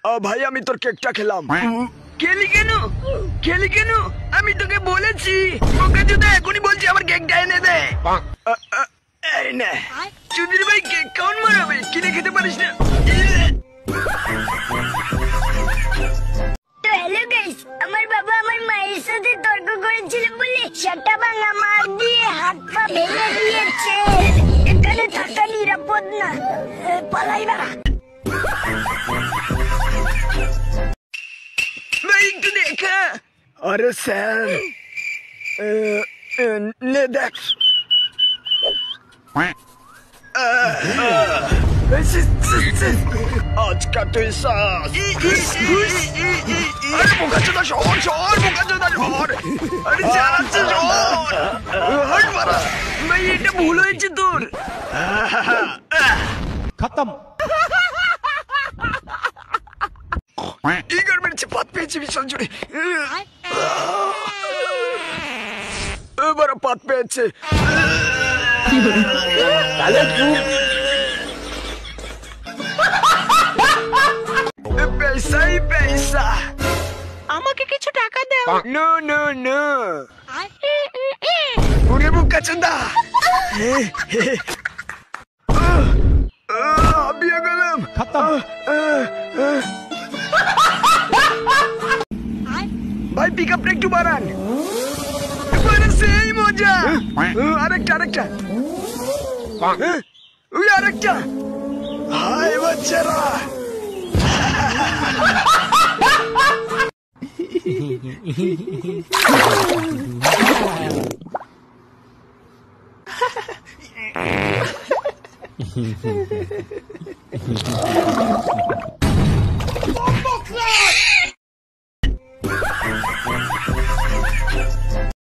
ভাই আমি তোর কেকটা খেলাম। খেলি কেন? খেলি কেন? আমি তোকে বলেছি ওকে যদি এখনই বলছি আমার কেকটা এনে দে। এই নে চুদির ভাই কেক কেমন মারাবে, কিনে খেতে পারিস না? হ্যালো গাইস, আমার বাবা আমার মায়ের সাথে তর্ক করেছিল বলে সেটা ভাঙা মার দিয়ে হাত পা ভেঙে দিয়েছে। এখানে থাকা নিরাপদ না, পালাই বাড়া। ভাই একটু দেখা। আরে স্যার নে দেখ। আজকা তুই আরে বোকা চোদা শহর শহর বোকা চোদা শহর। আরে চালাচ্ছে শহর হট মারা। ভাই এটা ভুল হয়েছে তোর। খতম। ইগর মেরেছে, পাত পেয়েছে বিশাল জোরে। এবার পাত পেয়েছে। পয়সাই পয়সা। আমাকে কিছু টাকা দাও। No no no. ওরে বোকা চোদা। হাঁপিয়ে গেলাম। খতম। ভাই পিক আপটা একটু বাড়ান। সেই মজা। আরেকটা আরেকটা ওই আরেকটা। হাই বাচ্চারা।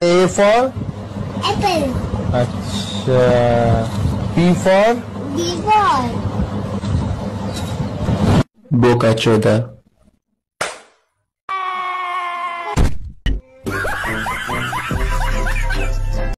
A for Apple. अच्छा P for B for बोका चोदा।